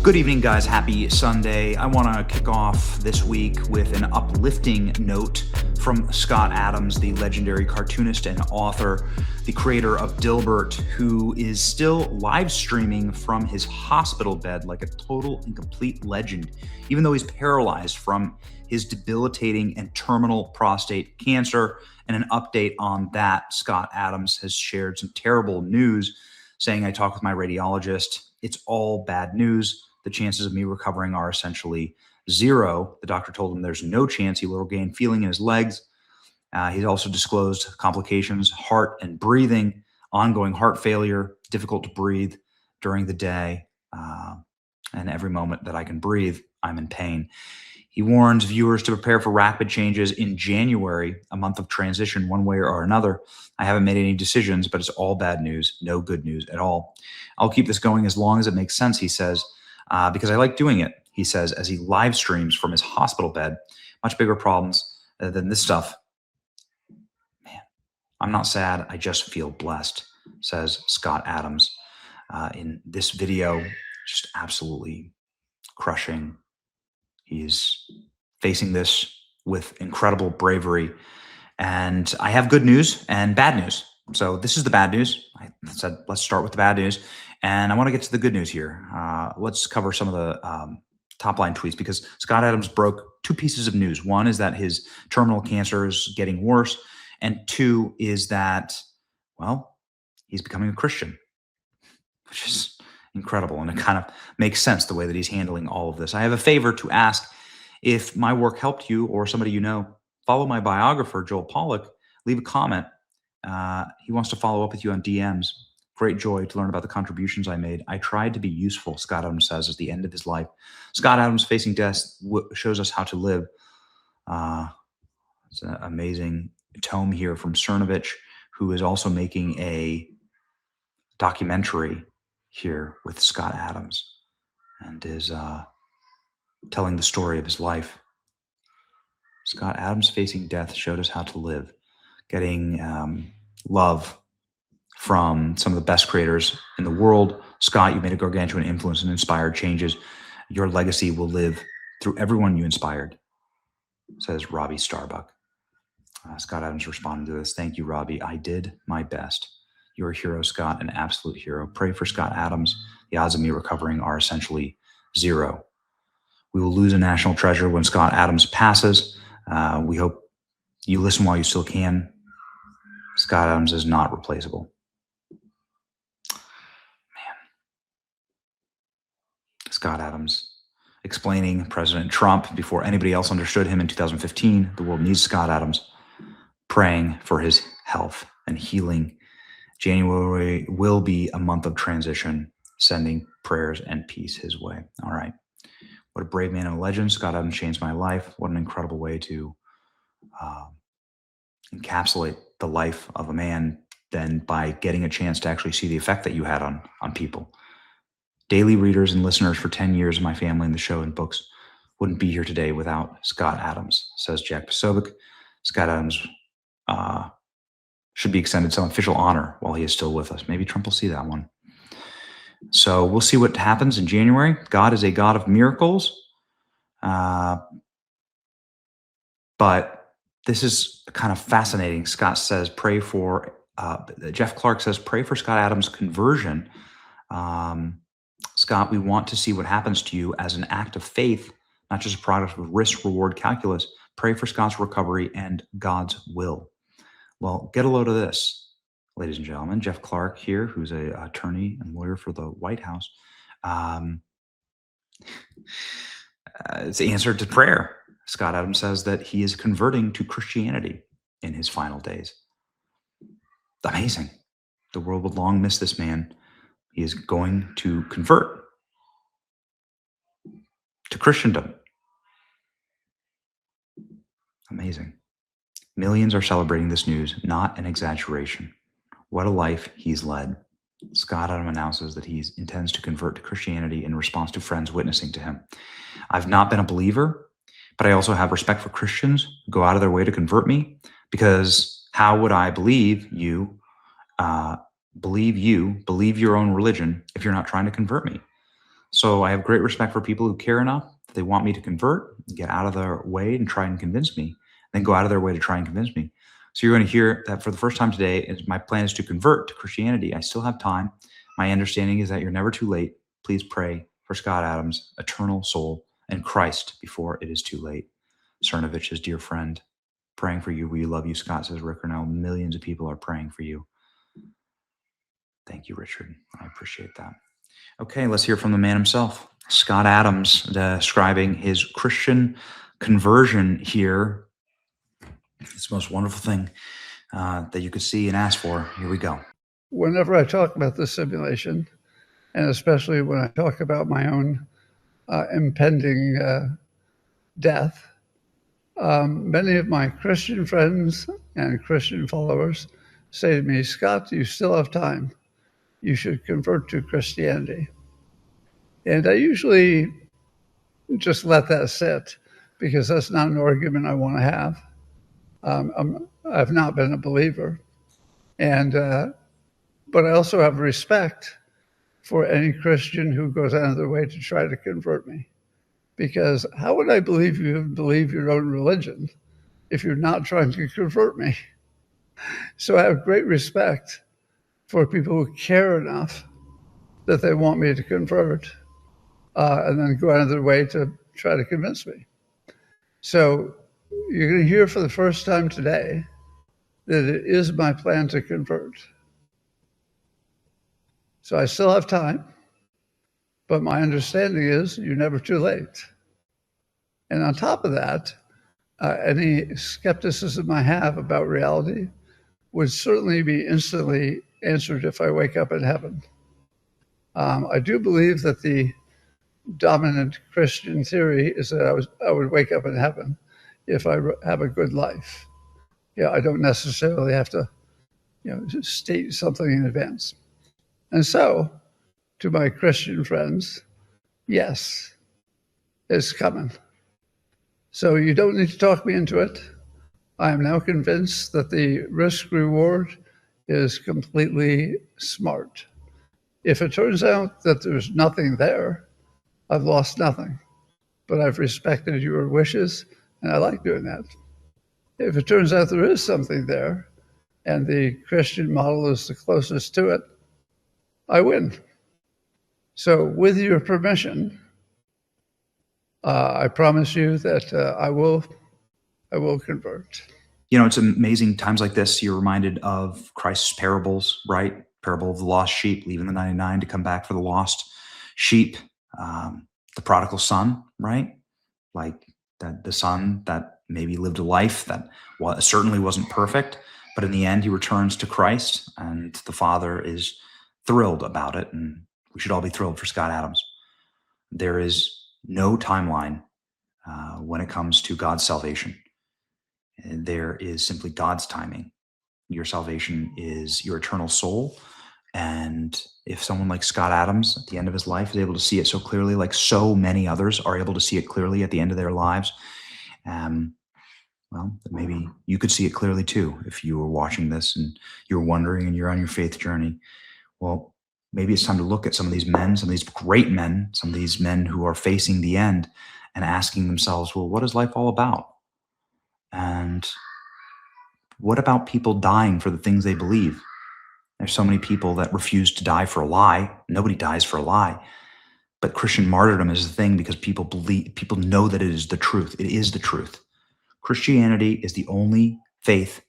Good evening, guys. Happy Sunday. I want to kick off this week with an uplifting note from Scott Adams, the legendary cartoonist and author, the creator of Dilbert, who is still live streaming from his hospital bed like a total and complete legend, even though he's paralyzed from his debilitating and terminal prostate cancer. And an update on that, Scott Adams has shared some terrible news, saying, "I talked with my radiologist. It's all bad news. The chances of me recovering are essentially zero." The doctor told him there's no chance he will regain feeling in his legs. He's also disclosed complications, heart and breathing, ongoing heart failure, difficult to breathe during the day, and every moment that I can breathe, I'm in pain. He warns viewers to prepare for rapid changes in January, a month of transition one way or another. "I haven't made any decisions, but it's all bad news, no good news at all. I'll keep this going as long as it makes sense," he says, "because I like doing it," he says, as he live streams from his hospital bed. Much bigger problems than this stuff. Man, I'm not sad. I just feel blessed, says Scott Adams in this video. Just absolutely crushing. He's facing this with incredible bravery. And I have good news and bad news. So this is the bad news. I said, let's start with the bad news. And I want to get to the good news here. Let's cover some of the top line tweets, because Scott Adams broke two pieces of news. One is that his terminal cancer is getting worse. And two is that, well, he's becoming a Christian, which is incredible. And it kind of makes sense the way that he's handling all of this. I have a favor to ask. If my work helped you or somebody you know, follow my biographer, Joel Pollack. Leave a comment. He wants to follow up with you on DMs. Great joy to learn about the contributions I made. I tried to be useful, Scott Adams says, at the end of his life. Scott Adams facing death shows us how to live. It's an amazing tome here from Cernovich, who is also making a documentary here with Scott Adams and is telling the story of his life. Scott Adams facing death showed us how to live, getting love from some of the best creators in the world. Scott, you made a gargantuan influence and inspired changes. Your legacy will live through everyone you inspired, says Robbie Starbuck. Scott Adams responded to this. "Thank you, Robbie. I did my best. You're a hero, Scott, an absolute hero. Pray for Scott Adams. The odds of me recovering are essentially zero. We will lose a national treasure when Scott Adams passes. We hope you listen while you still can. Scott Adams is not replaceable." Man. Scott Adams explaining President Trump before anybody else understood him in 2015. The world needs Scott Adams. Praying for his health and healing. January will be a month of transition, sending prayers and peace his way. All right. What a brave man and a legend. Scott Adams changed my life. What an incredible way to encapsulate the life of a man, then by getting a chance to actually see the effect that you had on people. Daily readers and listeners for 10 years of my family and the show and books wouldn't be here today without Scott Adams, says Jack Posobiec. Scott Adams should be extended some official honor while he is still with us. Maybe Trump will see that one. So we'll see what happens in January. God is a God of miracles. But this is kind of fascinating. Scott says, pray for, Jeff Clark says, pray for Scott Adams' conversion. Scott, we want to see what happens to you as an act of faith, not just a product of risk-reward calculus. Pray for Scott's recovery and God's will. Well, get a load of this, ladies and gentlemen. Jeff Clark here, who's an attorney and lawyer for the White House. It's the answer to prayer. Scott Adams says that he is converting to Christianity in his final days. Amazing. The world would long miss this man. He is going to convert to Christendom. Amazing. Millions are celebrating this news, not an exaggeration. What a life he's led. Scott Adams announces that he intends to convert to Christianity in response to friends witnessing to him. "I've not been a believer, but I also have respect for Christians who go out of their way to convert me, because how would I believe you, believe your own religion if you're not trying to convert me?" So I have great respect for people who care enough that they want me to convert, get out of their way and try and convince me, then go out of their way to try and convince me. So you're going to hear that for the first time today, my plan is to convert to Christianity. I still have time. My understanding is that you're never too late. Please pray for Scott Adams' eternal soul and Christ before it is too late. Cernovich, his dear friend, praying for you. We love you, Scott, says Rick Arnell. Millions of people are praying for you. Thank you, Richard. I appreciate that. Okay, let's hear from the man himself, Scott Adams, describing his Christian conversion here. It's the most wonderful thing that you could see and ask for. Here we go. Whenever I talk about the simulation, and especially when I talk about my own impending death, many of my Christian friends and Christian followers say to me, Scott, you still have time. You should convert to Christianity. And I usually just let that sit because that's not an argument I want to have. I've not been a believer. But I also have respect for any Christian who goes out of their way to try to convert me. Because how would I believe you believe your own religion if you're not trying to convert me? So I have great respect for people who care enough that they want me to convert and then go out of their way to try to convince me. So you're going to hear for the first time today that it is my plan to convert. So I still have time, but my understanding is you're never too late. And on top of that, any skepticism I have about reality would certainly be instantly answered if I wake up in heaven. I do believe that the dominant Christian theory is that I would wake up in heaven if I have a good life. Yeah, I don't necessarily have to, state something in advance. And so, to my Christian friends, yes, it's coming. So you don't need to talk me into it. I am now convinced that the risk-reward is completely smart. If it turns out that there's nothing there, I've lost nothing. But I've respected your wishes, and I like doing that. If it turns out there is something there, and the Christian model is the closest to it, I win. So with your permission, I promise you that I will convert. It's amazing times like this. You're reminded of Christ's parables, right? Parable of the lost sheep, leaving the 99 to come back for the lost sheep. The prodigal son, right? Like that, the son that maybe lived a life that certainly wasn't perfect, but in the end he returns to Christ, and the Father is thrilled about it, and we should all be thrilled for Scott Adams. There is no timeline when it comes to God's salvation. There is simply God's timing. Your salvation is your eternal soul. And if someone like Scott Adams at the end of his life is able to see it so clearly, like so many others are able to see it clearly at the end of their lives, well, maybe you could see it clearly too if you were watching this and you're wondering and you're on your faith journey. Well, maybe it's time to look at some of these men, some of these great men, some of these men who are facing the end and asking themselves, well, what is life all about? And what about people dying for the things they believe? There's so many people that refuse to die for a lie. Nobody dies for a lie. But Christian martyrdom is the thing because people know that it is the truth. It is the truth. Christianity is the only faith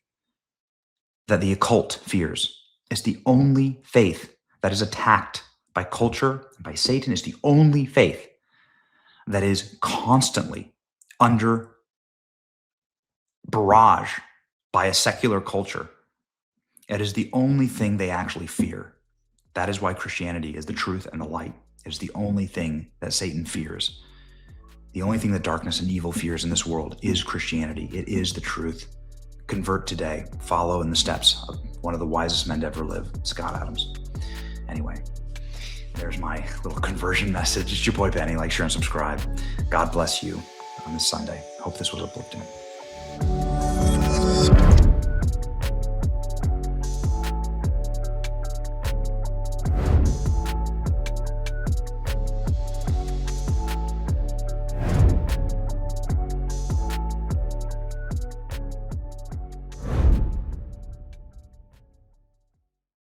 that the occult fears. It's the only faith that is attacked by culture, by Satan. It's the only faith that is constantly under barrage by a secular culture. It is the only thing they actually fear. That is why Christianity is the truth and the light. It is the only thing that Satan fears. The only thing that darkness and evil fears in this world is Christianity. It is the truth. Convert today. Follow in the steps of one of the wisest men to ever live, Scott Adams. Anyway, there's my little conversion message. It's your boy Benny. Like, share, and subscribe. God bless you on this Sunday. Hope this was uplifting.